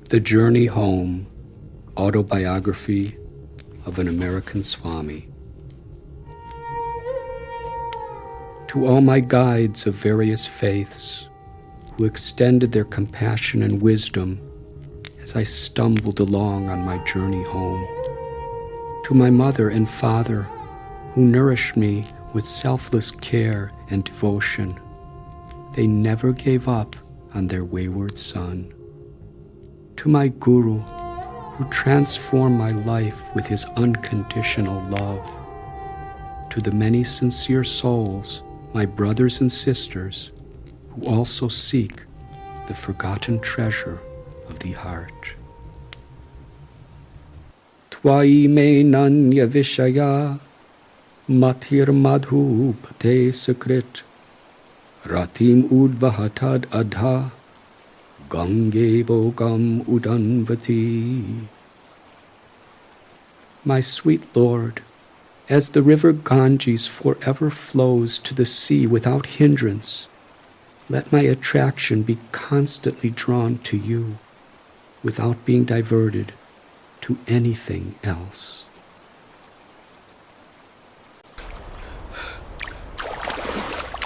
The Journey Home, Autobiography of an American Swami. To all my guides of various faiths who extended their compassion and wisdom as I stumbled along on my journey home. To my mother and father who nourished me with selfless care and devotion. They never gave up on their wayward son. To my Guru, who transformed my life with his unconditional love. To the many sincere souls, my brothers and sisters, who also seek the forgotten treasure of the heart. Tvai me nanya vishaya, mathir madhu pate sakrit, ratim udvahatad adha, Gange Bogam Udanvati. My sweet Lord, as the river Ganges forever flows to the sea without hindrance, let my attraction be constantly drawn to you without being diverted to anything else.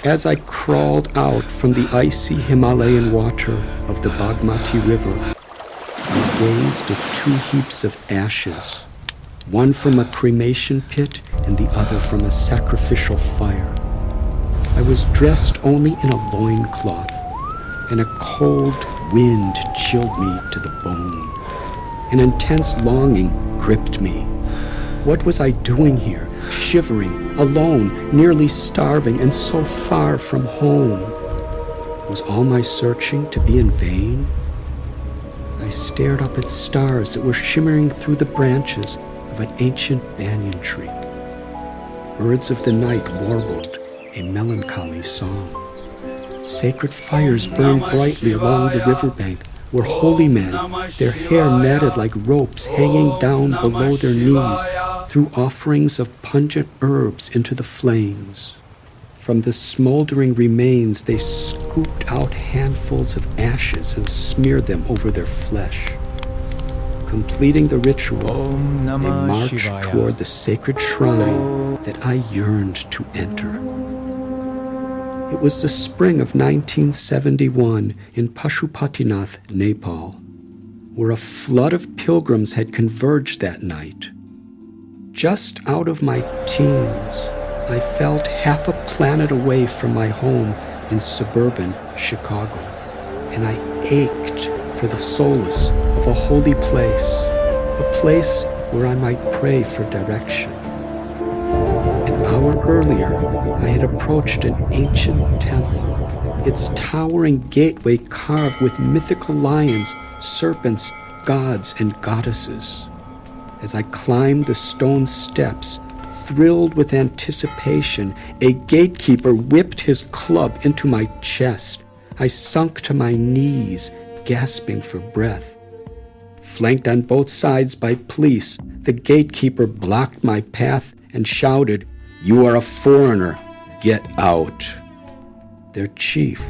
As I crawled out from the icy Himalayan water of the Bagmati River, I gazed at two heaps of ashes, one from a cremation pit and the other from a sacrificial fire. I was dressed only in a loincloth, and a cold wind chilled me to the bone. An intense longing gripped me. What was I doing here? Shivering, alone, nearly starving, and so far from home. Was all my searching to be in vain? I stared up at stars that were shimmering through the branches of an ancient banyan tree. Birds of the night warbled a melancholy song. Sacred fires burned brightly along the riverbank, where holy men, their hair matted like ropes hanging down below their knees, threw offerings of pungent herbs into the flames. From the smoldering remains they scooped out handfuls of ashes and smeared them over their flesh. Completing the ritual, they marched toward the sacred shrine that I yearned to enter. It was the spring of 1971 in Pashupatinath, Nepal, where a flood of pilgrims had converged that night. Just out of my teens, I felt half a planet away from my home in suburban Chicago, and I ached for the solace of a holy place, a place where I might pray for direction. An hour earlier, I had approached an ancient temple, its towering gateway carved with mythical lions, serpents, gods, and goddesses. As I climbed the stone steps, thrilled with anticipation, a gatekeeper whipped his club into my chest. I sunk to my knees, gasping for breath. Flanked on both sides by police, the gatekeeper blocked my path and shouted, "You are a foreigner. Get out." Their chief,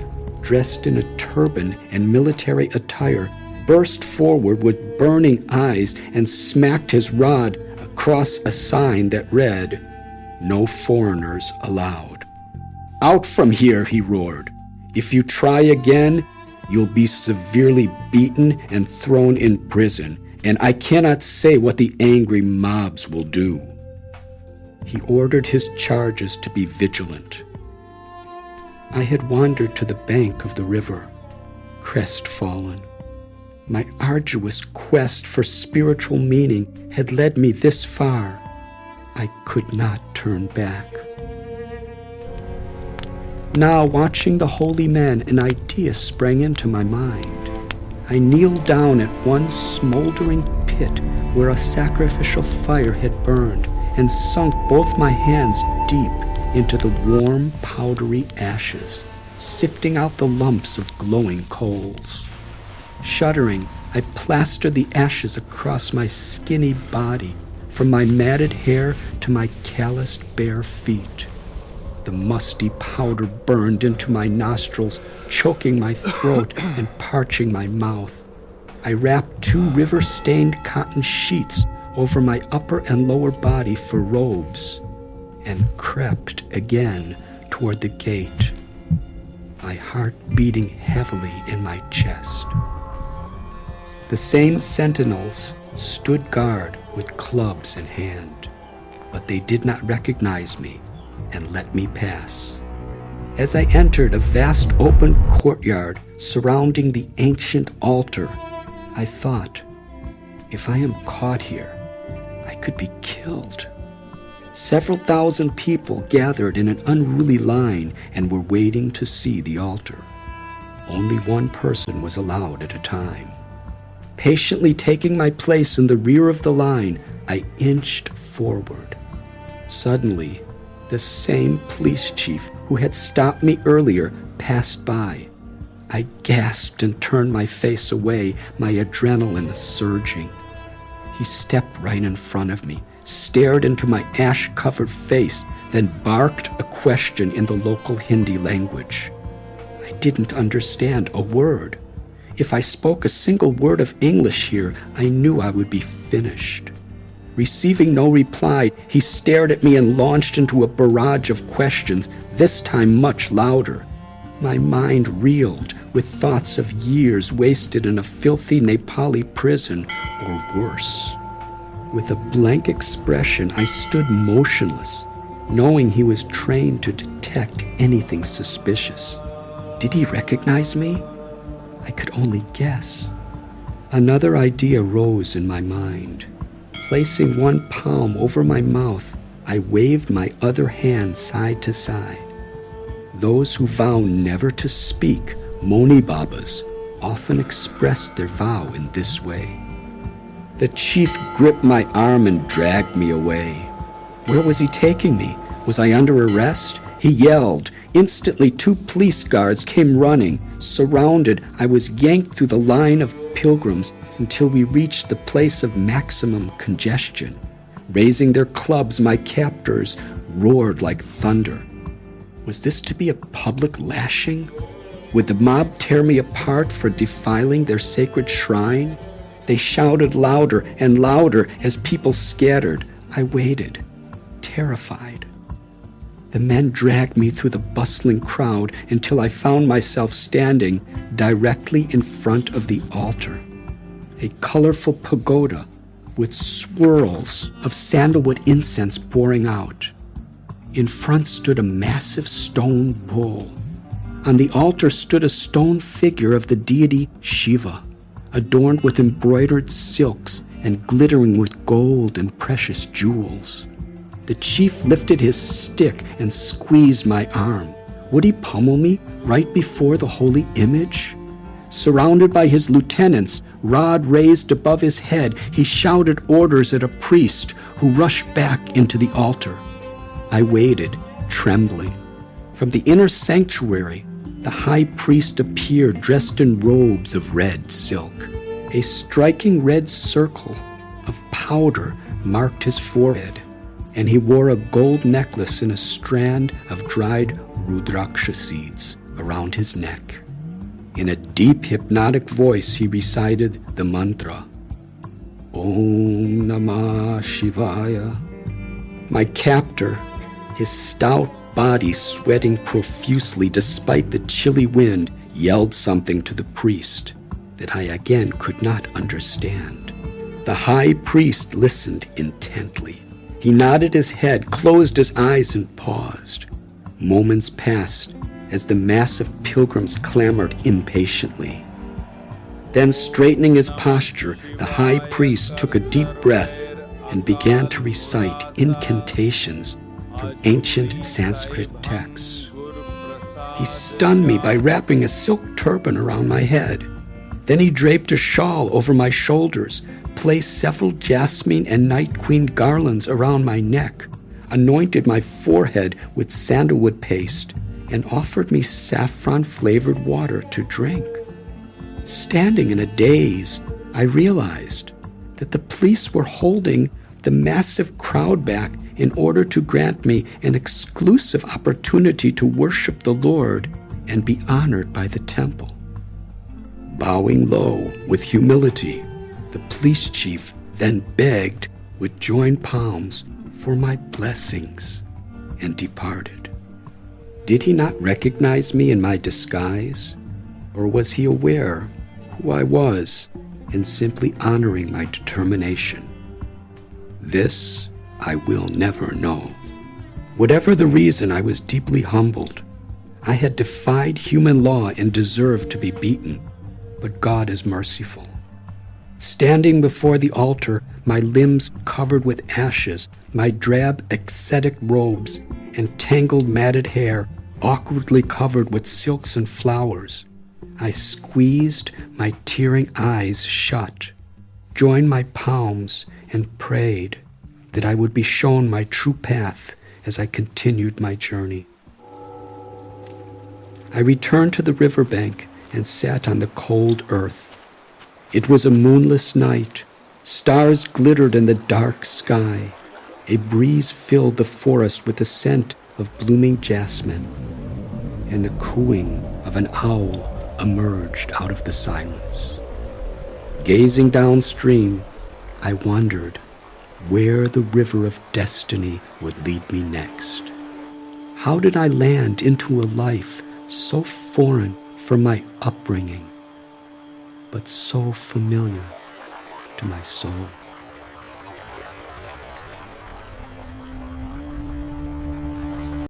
dressed in a turban and military attire, burst forward with burning eyes and smacked his rod across a sign that read, "No foreigners allowed." "Out from here," he roared. "If you try again, you'll be severely beaten and thrown in prison, and I cannot say what the angry mobs will do." He ordered his charges to be vigilant. I had wandered to the bank of the river, crestfallen. My arduous quest for spiritual meaning had led me this far. I could not turn back. Now, watching the holy men, an idea sprang into my mind. I kneeled down at one smoldering pit where a sacrificial fire had burned and sunk both my hands deep into the warm, powdery ashes, sifting out the lumps of glowing coals. Shuddering, I plastered the ashes across my skinny body, from my matted hair to my calloused bare feet. The musty powder burned into my nostrils, choking my throat and parching my mouth. I wrapped 2 river-stained cotton sheets over my upper and lower body for robes and crept again toward the gate, my heart beating heavily in my chest. The same sentinels stood guard with clubs in hand, but they did not recognize me and let me pass. As I entered a vast open courtyard surrounding the ancient altar, I thought, if I am caught here, I could be killed. Several thousand people gathered in an unruly line and were waiting to see the altar. Only one person was allowed at a time. Patiently taking my place in the rear of the line, I inched forward. Suddenly, the same police chief who had stopped me earlier passed by. I gasped and turned my face away, my adrenaline surging. He stepped right in front of me, stared into my ash-covered face, then barked a question in the local Hindi language. I didn't understand a word. If I spoke a single word of English here, I knew I would be finished. Receiving no reply, he stared at me and launched into a barrage of questions, this time much louder. My mind reeled with thoughts of years wasted in a filthy Nepali prison, or worse. With a blank expression, I stood motionless, knowing he was trained to detect anything suspicious. Did he recognize me? I could only guess. Another idea rose in my mind. Placing one palm over my mouth, I waved my other hand side to side. Those who vow never to speak, Moni Babas, often express their vow in this way. The chief gripped my arm and dragged me away. Where was he taking me? Was I under arrest? He yelled. Instantly, 2 police guards came running. Surrounded, I was yanked through the line of pilgrims until we reached the place of maximum congestion. Raising their clubs, my captors roared like thunder. Was this to be a public lashing? Would the mob tear me apart for defiling their sacred shrine? They shouted louder and louder as people scattered. I waited, terrified. The men dragged me through the bustling crowd until I found myself standing directly in front of the altar. A colorful pagoda with swirls of sandalwood incense pouring out. In front stood a massive stone bull. On the altar stood a stone figure of the deity Shiva, adorned with embroidered silks and glittering with gold and precious jewels. The chief lifted his stick and squeezed my arm. Would he pummel me right before the holy image? Surrounded by his lieutenants, rod raised above his head, he shouted orders at a priest who rushed back into the altar. I waited, trembling. From the inner sanctuary, the high priest appeared dressed in robes of red silk. A striking red circle of powder marked his forehead, and he wore a gold necklace and a strand of dried rudraksha seeds around his neck. In a deep hypnotic voice, he recited the mantra, Om Namah Shivaya. My captor, his stout body sweating profusely despite the chilly wind, yelled something to the priest that I again could not understand. The high priest listened intently. He nodded his head, closed his eyes, and paused. Moments passed as the mass of pilgrims clamored impatiently. Then, straightening his posture, the high priest took a deep breath and began to recite incantations from ancient Sanskrit texts. He stunned me by wrapping a silk turban around my head. Then he draped a shawl over my shoulders, placed several jasmine and night queen garlands around my neck, anointed my forehead with sandalwood paste, and offered me saffron-flavored water to drink. Standing in a daze, I realized that the police were holding the massive crowd back in order to grant me an exclusive opportunity to worship the Lord and be honored by the temple. Bowing low with humility, the police chief then begged with joined palms for my blessings and departed. Did he not recognize me in my disguise, or was he aware who I was and simply honoring my determination? This I will never know. Whatever the reason, I was deeply humbled. I had defied human law and deserved to be beaten, but God is merciful. Standing before the altar, my limbs covered with ashes, my drab ascetic robes and tangled matted hair awkwardly covered with silks and flowers, I squeezed my tearing eyes shut, joined my palms, and prayed that I would be shown my true path as I continued my journey. I returned to the riverbank and sat on the cold earth. It was a moonless night. Stars glittered in the dark sky. A breeze filled the forest with the scent of blooming jasmine, and the cooing of an owl emerged out of the silence. Gazing downstream, I wondered where the river of destiny would lead me next. How did I land into a life so foreign from my upbringing, but so familiar to my soul?